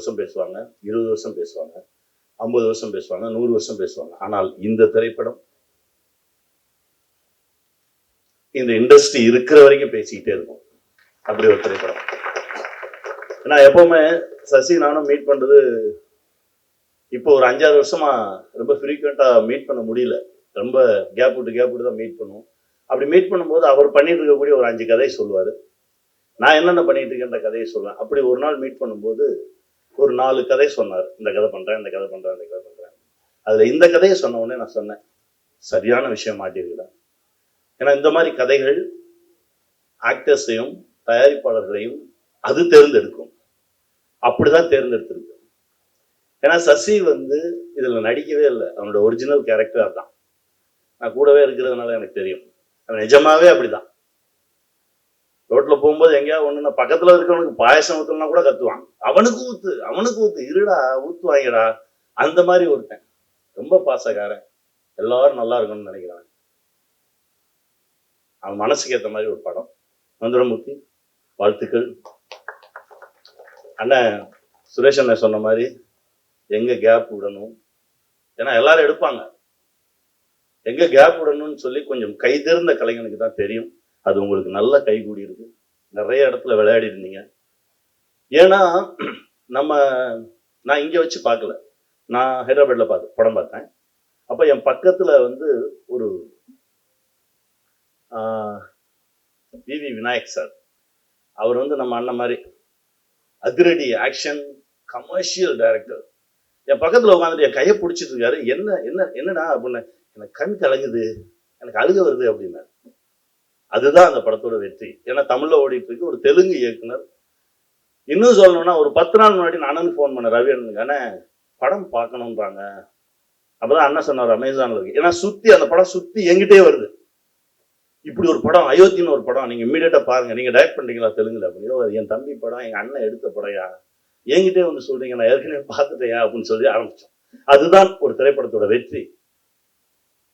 வருஷம் பேசுவாங்க, 20 வருஷம் பேசுவாங்க, 50 வருஷம் பேசுவாங்க, 100 வருஷம் பேசுவாங்க. ஆனால் இந்த திரைப்படம் இந்த இண்டஸ்ட்ரி இருக்கிற வரைக்கும் பேசிக்கிட்டே இருக்கும். அப்படி ஒரு திரைப்படம். நான் எப்பவுமே சசி நானும் மீட் பண்றது இப்போ ஒரு 5-6 வருஷமா ரொம்ப ஃப்ரீக்வெண்டா மீட் பண்ண முடியல. ரொம்ப கேப் விட்டு தான் மீட் பண்ணுவோம். அப்படி மீட் பண்ணும்போது அவர் பண்ணிட்டு இருக்கக்கூடிய ஒரு 5 கதையை சொல்லுவாரு. நான் என்னென்ன பண்ணிட்டு இருக்கேன்ற கதையை சொல்லுவேன். அப்படி ஒரு நாள் மீட் பண்ணும்போது ஒரு 4 கதை சொன்னார். இந்த கதை பண்றேன், இந்த கதை பண்றேன், இந்த கதை பண்றேன். அதுல இந்த கதையை சொன்ன உடனே நான் சொன்னேன், சரியான விஷயம் மாட்டிருக்குடா. ஏன்னா இந்த மாதிரி கதைகள் ஆக்டர்ஸையும் தயாரிப்பாளர்களையும் அது தேர்ந்தெடுக்கும். அப்படிதான் தேர்ந்தெடுத்திருக்கு. ஏன்னா சசி இதுல நடிக்கவே இல்லை. அவனோட ஒரிஜினல் கேரக்டர் தான். நான் கூடவே இருக்கிறதுனால எனக்கு தெரியும். அவன் நிஜமாவே அப்படிதான். ரோட்ல போகும்போது எங்கேயாவது ஒண்ணு பக்கத்துல இருக்கவனுக்கு பாயசம் ஊத்தணும்னா கூட கத்துவான். அவனுக்கு ஊத்து இருடா, ஊத்துவாங்கடா. அந்த மாதிரி ஒருத்தன். ரொம்ப பாசக்காரன். எல்லாரும் நல்லா இருக்கணும்னு நினைக்கிறான். அவன் மனசுக்கு ஏற்ற மாதிரி ஒரு படம். மந்திரமூர்த்தி, வாழ்த்துக்கள். அண்ணன் சுரேஷ் அண்ணன் சொன்ன மாதிரி எங்க கேப் விடணும், ஏன்னா எல்லாரும் எடுப்பாங்க. எங்க கேப் விடணும்னு சொல்லி கொஞ்சம் கைதேர்ந்த கலைஞனுக்கு தான் தெரியும். அது உங்களுக்கு நல்ல கைகூடி இருக்கு. நிறைய இடத்துல விளையாடி இருந்தீங்க. ஏன்னா நான் இங்க வச்சு பார்க்கல. நான் ஹைதராபாத்ல படம் பார்த்தேன். அப்ப என் பக்கத்துல ஒரு விவி விநாயக் சார், அவர் நம்ம அண்ணன் மாதிரி அதிரடி ஆக்ஷன் கமர்ஷியல் டைரக்டர். என் பக்கத்துல உட்காந்துட்டு என் கையை பிடிச்சிட்டு இருக்காரு. என்னடா அப்படின்னு. எனக்கு கண் கலங்குது, எனக்கு அழுக வருது அப்படின்னா. அதுதான் அந்த படத்தோட வெற்றி. ஏன்னா தமிழ்ல ஓடிட்டு இருக்கு. ஒரு தெலுங்கு இயக்குனர். இன்னும் சொல்லணும்னா ஒரு 10 நாள் முன்னாடி நான் அண்ணனுக்கு ஃபோன் பண்ண ரவி அண்ணனுக்கு, அண்ணே படம் பார்க்கணும்ன்றாங்க. அப்பதான் அண்ணன் சொன்னார் அமேசான்ல இருக்கு. ஏன்னா அந்த படம் சுத்தி எங்கிட்டே வருது. இப்படி ஒரு படம், அயோத்தின்னு ஒரு படம், நீங்க இம்மீடியட்டா பாருங்க, நீங்க டைரக்ட் பண்றீங்களா தெலுங்குல அப்படின்னு. என் தம்பி படம், எங்க அண்ணன் எடுத்த படையா, என்கிட்டே சொல்றீங்க, நான் ஏற்கனவே பார்த்துட்டேயா அப்படின்னு சொல்லி ஆரம்பிச்சோம். அதுதான் ஒரு திரைப்படத்தோட வெற்றி.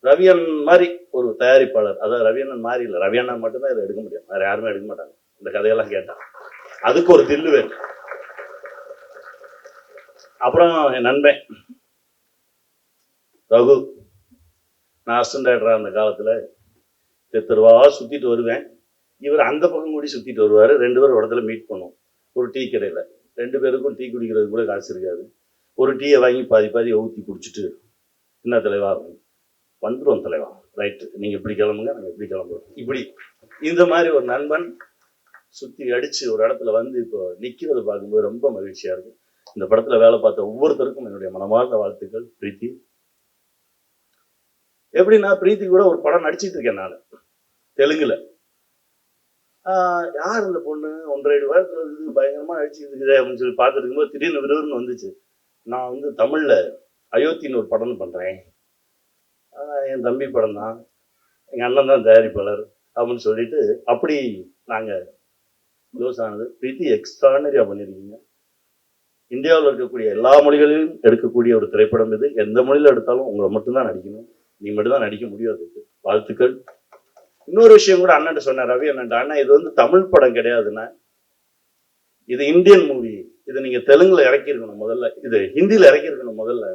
ரவியன் மாதிரி ஒரு தயாரிப்பாளர், அதாவது ரவியண்ணன் மாதிரி இல்லை, ரவியண்ணன் மட்டும்தான் இதை எடுக்க முடியும், வேற யாருமே எடுக்க மாட்டாங்க இந்த கதையெல்லாம் கேட்டா. அதுக்கு ஒரு தில்லு வேணும். அப்புறம் என் நண்பன் ரகு, நான் அசிஸ்டன்ட் டைரக்டரா அந்த காலத்துல தெருவா சுத்திட்டு வருவேன். இவர் அந்த பக்கம் கூடி சுத்திட்டு வருவாரு. 2 பேரும் இடத்துல மீட் பண்ணுவோம் ஒரு டீ கடையில. 2 பேருக்கும் டீ குடிக்கிறது கூட காசு இருக்காது. ஒரு டீயை வாங்கி பாதி ஊற்றி குடிச்சிட்டு, என்ன தலைவா வந்துடும் தலைவா, ரைட்டு, நீங்க இப்படி கிளம்புங்க, நாங்க இப்படி கிளம்புறோம். இப்படி இந்த மாதிரி ஒரு நண்பன் சுத்தி அடிச்சு ஒரு இடத்துல இப்போ நிக்கிறது பார்க்கும்போது ரொம்ப மகிழ்ச்சியா இருக்கு. இந்த படத்துல வேலை பார்த்த ஒவ்வொருத்தருக்கும் என்னுடைய மனமார்ந்த வாழ்த்துக்கள். பிரீத்தி, எப்படின்னா பிரீத்தி கூட ஒரு படம் நடிச்சிட்டு இருக்கேன் நான் தெலுங்குல. யார் இந்த பொண்ணு 1.5 வாரத்துல பயங்கரமா நடிச்சுட்டு இருக்குது அப்படின்னு சொல்லி பார்த்துட்டு இருக்கும்போது திடீர்னு விறுவிறுன்னு வந்துச்சு. நான் தமிழ்ல அயோத்தின்னு ஒரு படம் பண்றேன், என் தம்பி படம் தான், எங்க அண்ணன் தான் தயாரிப்பாளர் அப்படின்னு சொல்லிட்டு அப்படி நாங்க க்ளோஸ் ஆனது. பிரீத்தி எக்ஸ்ட்ரானரியா பண்ணிருக்கீங்க. இந்தியாவில் இருக்கக்கூடிய எல்லா மொழிகளிலும் எடுக்கக்கூடிய ஒரு திரைப்படம் இது. எந்த மொழியில எடுத்தாலும் உங்களை மட்டும்தான் நடிக்கணும், நீ மட்டும்தான் நடிக்க முடியாது. வாழ்த்துக்கள். இன்னொரு விஷயம் கூட அண்ணன் சொன்னார், ரவி அண்ணன், இது தமிழ் படம் கிடையாதுன்னா, இது இந்தியன் மூவி, இது நீங்க தெலுங்குல இறக்கிருக்கணும் முதல்ல, இது ஹிந்தியில இறக்கிருக்கணும் முதல்ல.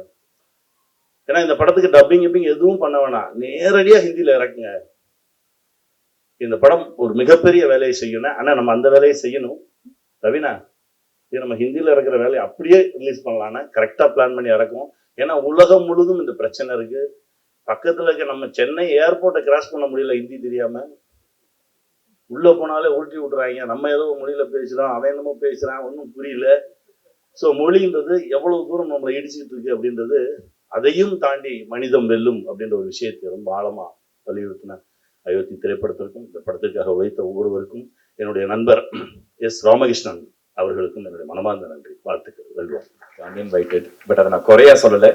ஏன்னா இந்த படத்துக்கு டப்பிங் எதுவும் பண்ண வேணாம், நேரடியா ஹிந்தியில இறக்குங்க. இந்த படம் ஒரு மிகப்பெரிய வேலையை செய்யணும். ஆனா நம்ம அந்த வேலையை செய்யணும். ரவினா, இது நம்ம ஹிந்தியில இறக்குற வேலையை அப்படியே ரிலீஸ் பண்ணலாம்னா கரெக்டா பிளான் பண்ணி இறக்கும். ஏன்னா உலகம் முழுதும் இந்த பிரச்சனை இருக்கு. பக்கத்துல இருக்க நம்ம சென்னை ஏர்போர்ட்டை கிராஸ் பண்ண முடியல ஹிந்தி தெரியாம. உள்ள போனாலே உருட்டி விட்டுறாங்க. நம்ம ஏதோ மொழியில பேசுறோம், அவன் என்னமோ பேசுறான், ஒன்றும் புரியல. ஸோ மொழின்றது எவ்வளவு தூரம் நம்மளை இடிச்சுட்டு இருக்கு அப்படின்றது, அதையும் தாண்டி மனிதம் வெல்லும் அப்படின்ற ஒரு விஷயத்தை ரொம்ப ஆழமா வலியுறுத்தின அயோத்தி திரைப்படத்திற்கும் இந்த படத்திற்காக உழைத்த ஒவ்வொருவருக்கும், என்னுடைய நண்பர் எஸ் ராமகிருஷ்ணன் அவர்களுக்கும் என்னுடைய மனமார்ந்த நன்றி, வாழ்த்துக்கள். வெல்வோம். அன்இன்வைட்டட், பட் அதை நான் குறையா சொல்லலை.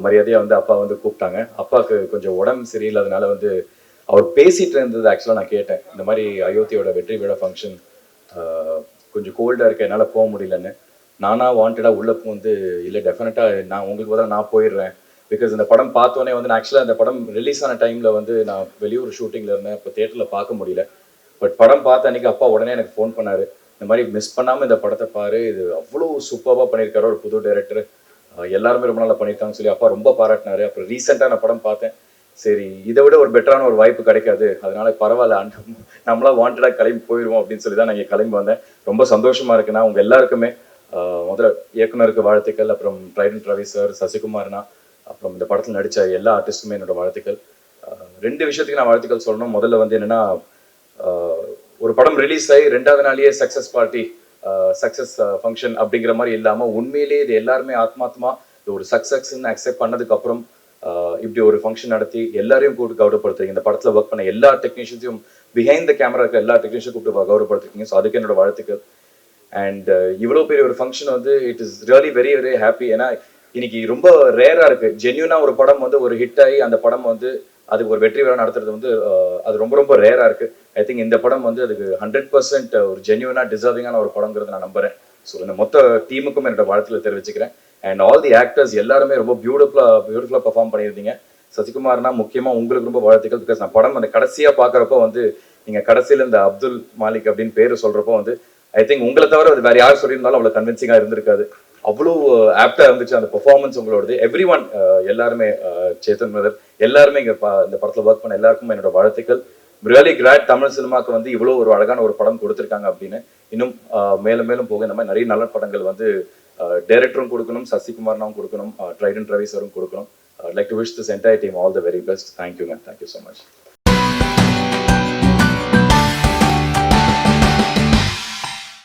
மரியாதையா அப்பா கூப்பிட்டாங்க. அப்பாவுக்கு கொஞ்சம் உடம்பு சரியில்லாதனால அவர் பேசிட்டு இருந்தது ஆக்சுவலாக நான் கேட்டேன். இந்த மாதிரி அயோத்தியோட வெற்றி விழா ஃபங்க்ஷன் கொஞ்சம் கோல்டாக இருக்க, என்னால் போக முடியலன்னு. நானாக வாண்டடாக உள்ள இல்லை டெஃபினட்டாக நான் உங்களுக்கு பதிலாக நான் போயிடுறேன். பிகாஸ் இந்த படம் பார்த்தோன்னே நான் ஆக்சுவலாக இந்த படம் ரிலீஸ் ஆன டைமில் நான் வெளியூர் ஷூட்டிங்கில் இருந்தேன். இப்போ தேட்டரில் பார்க்க முடியல. பட் படம் பார்த்த அன்றைக்கி அப்பா உடனே எனக்கு ஃபோன் பண்ணார். இந்த மாதிரி மிஸ் பண்ணாமல் இந்த படத்தை பாரு, இது அவ்வளோ சூப்பராக பண்ணியிருக்காரு ஒரு புது டைரக்டர், எல்லாருமே ரொம்ப நல்லா பண்ணியிருக்காங்கன்னு சொல்லி அப்பா ரொம்ப பாராட்டினாரு. அப்புறம் ரீசெண்டாக நான் படம் பார்த்தேன், சரி இதை விட ஒரு பெட்டரான ஒரு வாய்ப்பு கிடைக்காது, அதனால பரவாயில்ல நம்மளா வாண்டடாக கிளம்பி போயிடுவோம் அப்படின்னு சொல்லி தான் நான் இங்கே கிளம்பி வந்தேன். ரொம்ப சந்தோஷமா இருக்குன்னா உங்க எல்லாருக்குமே முதல்ல இயக்குனருக்கு வாழ்த்துக்கள், அப்புறம் ட்ரைடன் ரவி சார், சசிகுமார்னா, அப்புறம் இந்த படத்தில் நடித்த எல்லா ஆர்டிஸ்ட்டுமே என்னோட வாழ்த்துக்கள். ரெண்டு விஷயத்துக்கு நான் வாழ்த்துக்கள் சொல்லணும். முதல்ல வந்து என்னன்னா, ஒரு படம் ரிலீஸ் ஆகி 2வது நாளையே சக்ஸஸ் பார்ட்டி, சக்ஸஸ் ஃபங்க்ஷன் அப்படிங்கிற மாதிரி இல்லாமல் உண்மையிலேயே இது எல்லாருமே ஆத்மாத்மா இது ஒரு சக்ஸஸ்ன்னு அக்செப்ட் பண்ணதுக்கு அப்புறம் இப்படி ஒரு ஃபங்க்ஷன் நடத்தி எல்லாரையும் கூப்பிட்டு கௌரவப்படுத்துறீங்க. இந்த படத்தில் ஒர்க் பண்ண எல்லா டெக்னீஷியன்ஸையும், பிஹைண்ட் த கேமரா இருக்க எல்லா டெக்னீஷியன் கூப்பிட்டு கௌரவப்படுத்திருக்கீங்க. ஸோ அதுக்கு என்னோட வாழ்த்துக்கள். அண்ட் இவ்வளோ பெரிய ஒரு ஃபங்க்ஷன் வந்து it is really very very happy. ஏன்னா இன்னைக்கு ரொம்ப ரேராக இருக்குது ஜென்யூனாக ஒரு படம் வந்து ஒரு ஹிட் ஆகி அந்த படம் வந்து அதுக்கு ஒரு வெற்றி விழா நடத்துறது வந்து அது ரொம்ப ரொம்ப ரேராக இருக்குது. ஐ திங்க் இந்த படம் வந்து அதுக்கு 100% ஒரு ஜென்யூனாக டிசர்விங்கான ஒரு படங்கிறது நான் நம்புறேன். ஸோ இந்த மொத்த டீமுக்கும் என்னோட வாழ்த்துல தெரிவிச்சுக்கிறேன். அண்ட் ஆல் தி ஆக்டர்ஸ் எல்லாருமே ரொம்ப பியூட்டிஃபுல்லாக பர்ஃபார்ம் பண்ணியிருந்தீங்க. சசிகுமார்னா முக்கியமாக உங்களுக்கு ரொம்ப வாழ்த்துக்கள். பிகாஸ் நான் படம் அந்த கடைசியாக பார்க்குறப்போ வந்து நீங்கள் கடைசியில் இந்த அப்துல் மாலிக் அப்படின்னு பேர் சொல்கிறப்போ வந்து ஐ திங்க் உங்களை தவிர அது வேற யார் சொல்லியிருந்தாலும் அவ்வளோ கன்வின்சிங்காக இருந்திருக்காது. அவ்வளோ ஆப்டா இருந்துச்சு அந்த பெர்ஃபார்மன்ஸ் உங்களோடது. எவ்ரி ஒன் எல்லாருமே சேத்தன் பிரதர் எல்லாருமே இங்கே இந்த படத்தில் ஒர்க் பண்ண எல்லாருக்கும் என்னோட வாழ்த்துக்கள். ரியலி கிராட் தமிழ் சினிமாவுக்கு வந்து இவ்வளோ ஒரு அழகான ஒரு படம் கொடுத்துருக்காங்க அப்படின்னு. இன்னும் மேலும் மேலும் போக இந்த மாதிரி நிறைய நல்ல படங்கள் வந்து டைரக்டரும் கொடுக்கணும், சசிகுமார்னாவும் கொடுக்கணும், ட்ரைடன் ரவி சாரும் கொடுக்கணும். I'd like to wish this entire team all the very best. Thank you, man. Thank you so much.